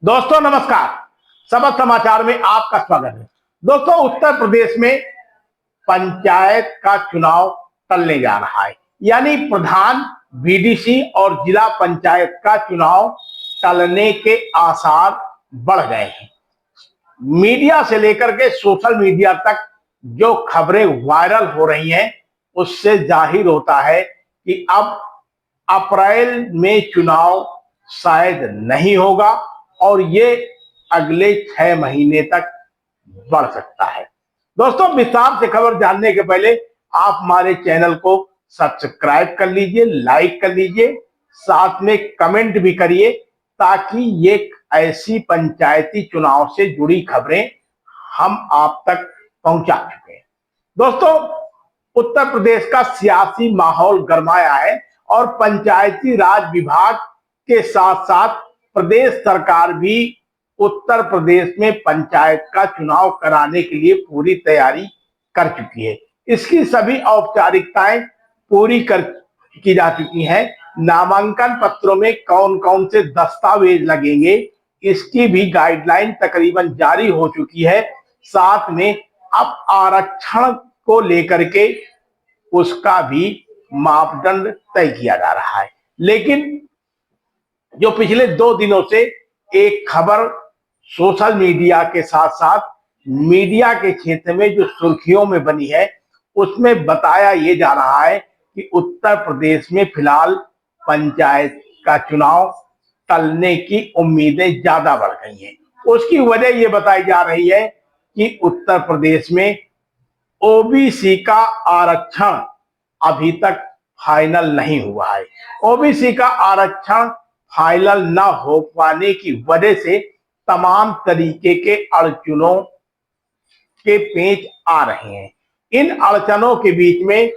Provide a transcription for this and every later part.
दोस्तों नमस्कार। सबक समाचार में आपका स्वागत है। दोस्तों उत्तर प्रदेश में पंचायत का चुनाव टलने जा रहा है, यानी प्रधान, बीडीसी और जिला पंचायत का चुनाव टलने के आसार बढ़ गए हैं। मीडिया से लेकर के सोशल मीडिया तक जो खबरें वायरल हो रही हैं, उससे जाहिर होता है कि अब अप्रैल में चुनाव शायद नहीं होगा और ये अगले 6 महीने तक बढ़ सकता है। दोस्तों विस्तार से खबर जानने के पहले आप हमारे चैनल को सब्सक्राइब कर लीजिए, लाइक कर लीजिए, साथ में कमेंट भी करिए ताकि ये ऐसी पंचायती चुनाव से जुड़ी खबरें हम आप तक पहुंचा चुके हैं। दोस्तों उत्तर प्रदेश का सियासी माहौल गरमाया है और पंचायती राज विभाग के साथ साथ प्रदेश सरकार भी उत्तर प्रदेश में पंचायत का चुनाव कराने के लिए पूरी तैयारी कर चुकी है। इसकी सभी औपचारिकताएं पूरी की जा चुकी हैं। नामांकन पत्रों में कौन कौन से दस्तावेज लगेंगे, इसकी भी गाइडलाइन तकरीबन जारी हो चुकी है। साथ में अब आरक्षण को लेकर के उसका भी मापदंड तय किया जा रहा है। लेकिन जो पिछले 2 दिनों से एक खबर सोशल मीडिया के साथ साथ मीडिया के क्षेत्र में जो सुर्खियों में बनी है, उसमें बताया ये जा रहा है कि उत्तर प्रदेश में फिलहाल पंचायत का चुनाव टलने की उम्मीदें ज्यादा बढ़ गई हैं। उसकी वजह ये बताई जा रही है कि उत्तर प्रदेश में ओबीसी का आरक्षण अभी तक फाइनल नहीं हुआ है। ओबीसी का आरक्षण फाइनल न हो पाने की वजह से तमाम तरीके के अड़चनों के पेच आ रहे हैं। इन अड़चनों के बीच में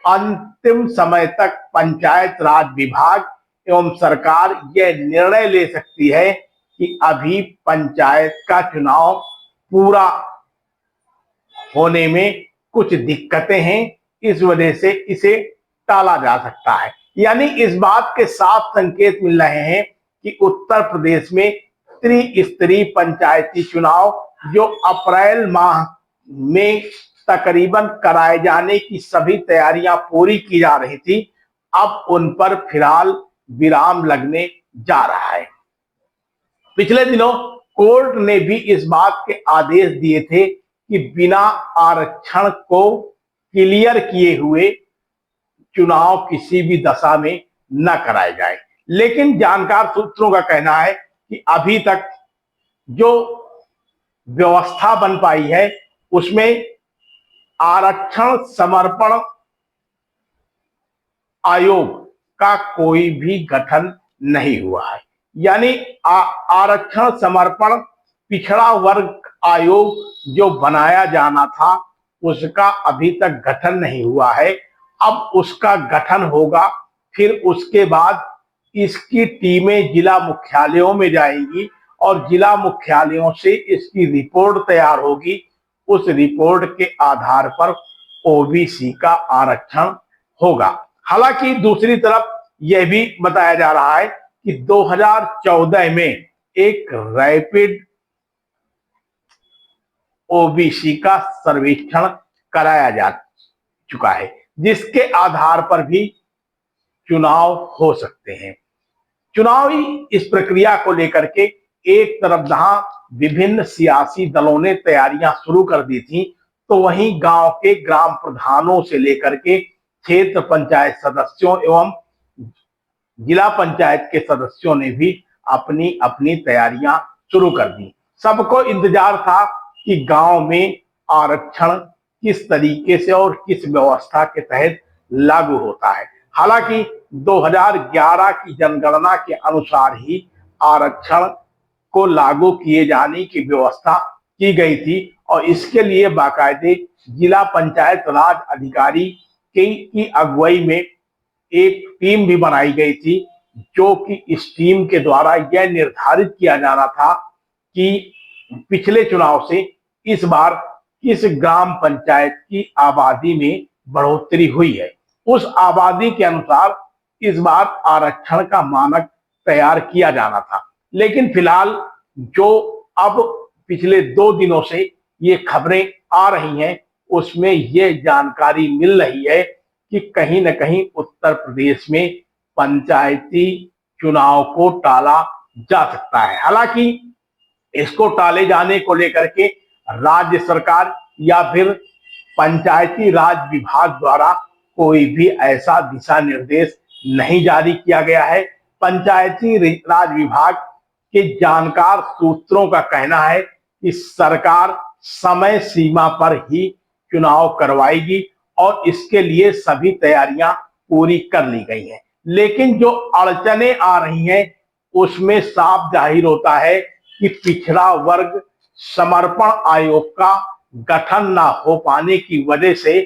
अंतिम समय तक पंचायत राज विभाग एवं सरकार यह निर्णय ले सकती है कि अभी पंचायत का चुनाव पूरा होने में कुछ दिक्कतें हैं, इस वजह से इसे टाला जा सकता है। यानी इस बात के साफ संकेत मिल रहे हैं कि उत्तर प्रदेश में त्रिस्तरीय पंचायती चुनाव जो अप्रैल माह में तकरीबन कराए जाने की सभी तैयारियां पूरी की जा रही थी, अब उन पर फिलहाल विराम लगने जा रहा है। पिछले दिनों कोर्ट ने भी इस बात के आदेश दिए थे कि बिना आरक्षण को क्लियर किए हुए चुनाव किसी भी दशा में न कराए जाए। लेकिन जानकार सूत्रों का कहना है कि अभी तक जो व्यवस्था बन पाई है उसमें आरक्षण समर्पण आयोग का कोई भी गठन नहीं हुआ है। यानी आरक्षण समर्पण पिछड़ा वर्ग आयोग जो बनाया जाना था उसका अभी तक गठन नहीं हुआ है। अब उसका गठन होगा, फिर उसके बाद इसकी टीमें जिला मुख्यालयों में जाएंगी और जिला मुख्यालयों से इसकी रिपोर्ट तैयार होगी। उस रिपोर्ट के आधार पर ओबीसी का आरक्षण होगा। हालांकि दूसरी तरफ यह भी बताया जा रहा है कि 2014 में एक रैपिड ओबीसी का सर्वेक्षण कराया जा चुका है, जिसके आधार पर भी चुनाव हो सकते हैं। चुनावी इस प्रक्रिया को लेकर के एक तरफ जहां विभिन्न सियासी दलों ने तैयारियां शुरू कर दी थी, तो वहीं गांव के ग्राम प्रधानों से लेकर के क्षेत्र पंचायत सदस्यों एवं जिला पंचायत के सदस्यों ने भी अपनी अपनी तैयारियां शुरू कर दी। सबको इंतजार था कि गांव में आरक्षण किस तरीके से और किस व्यवस्था के तहत लागू होता है। हालांकि 2011 की जनगणना के अनुसार ही आरक्षण को लागू किए जाने की व्यवस्था की गई थी और इसके लिए बाकायदे जिला पंचायत राज अधिकारी की अगुवाई में एक टीम भी बनाई गई थी, जो कि इस टीम के द्वारा यह निर्धारित किया जाना था कि पिछले चुनाव से इस बार किस ग्राम पंचायत की आबादी में बढ़ोतरी हुई है, उस आबादी के अनुसार इस बार आरक्षण का मानक तैयार किया जाना था। लेकिन फिलहाल जो अब पिछले 2 दिनों से ये खबरें आ रही हैं, उसमें ये जानकारी मिल रही है कि कहीं न कहीं उत्तर प्रदेश में पंचायती चुनाव को टाला जा सकता है। हालांकि इसको टाले जाने को लेकर के राज्य सरकार या फिर पंचायती राज विभाग द्वारा कोई भी ऐसा दिशा निर्देश नहीं जारी किया गया है। पंचायती राज विभाग के जानकार सूत्रों का कहना है कि सरकार समय सीमा पर ही चुनाव करवाएगी और इसके लिए सभी तैयारियां पूरी कर ली गई हैं। लेकिन जो अड़चने आ रही हैं उसमें साफ जाहिर होता है कि पिछड़ा वर्ग समर्पण आयोग का गठन न हो पाने की वजह से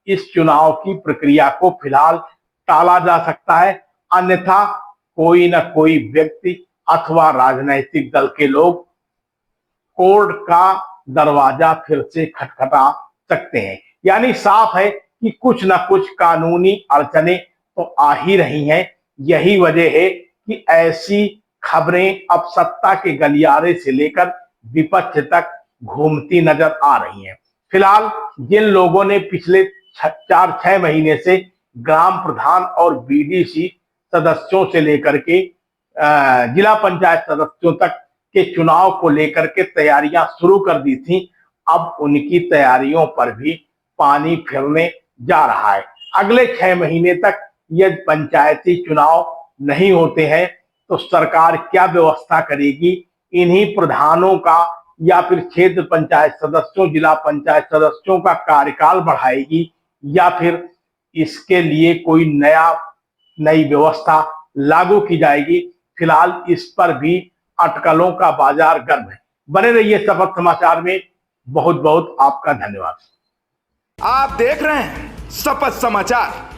इस चुनाव की प्रक्रिया को फिलहाल टाला जा सकता है। अन्यथा कोई न कोई व्यक्ति अथवा राजनीतिक दल के लोग कोर्ट का दरवाजा फिर से खटखटा सकते हैं। यानी साफ है कि कुछ न कुछ कानूनी अड़चने तो आ ही रही हैं। यही वजह है कि ऐसी खबरें अब सत्ता के गलियारे से लेकर विपक्ष तक घूमती नजर आ रही हैं। फिलहाल जिन लोगों ने पिछले 4-6 महीने से ग्राम प्रधान और बीडीसी सदस्यों से लेकर के जिला पंचायत सदस्यों तक के चुनाव को लेकर के तैयारियां शुरू कर दी थी, अब उनकी तैयारियों पर भी पानी फिरने जा रहा है। अगले 6 महीने तक यदि पंचायती चुनाव नहीं होते हैं तो सरकार क्या व्यवस्था करेगी? इन्हीं प्रधानों का या फिर क्षेत्र पंचायत सदस्यों, जिला पंचायत सदस्यों का कार्यकाल बढ़ाएगी या फिर इसके लिए कोई नई व्यवस्था लागू की जाएगी? फिलहाल इस पर भी अटकलों का बाजार गर्म है। बने रहिए शपथ समाचार में। बहुत बहुत आपका धन्यवाद। आप देख रहे हैं शपथ समाचार।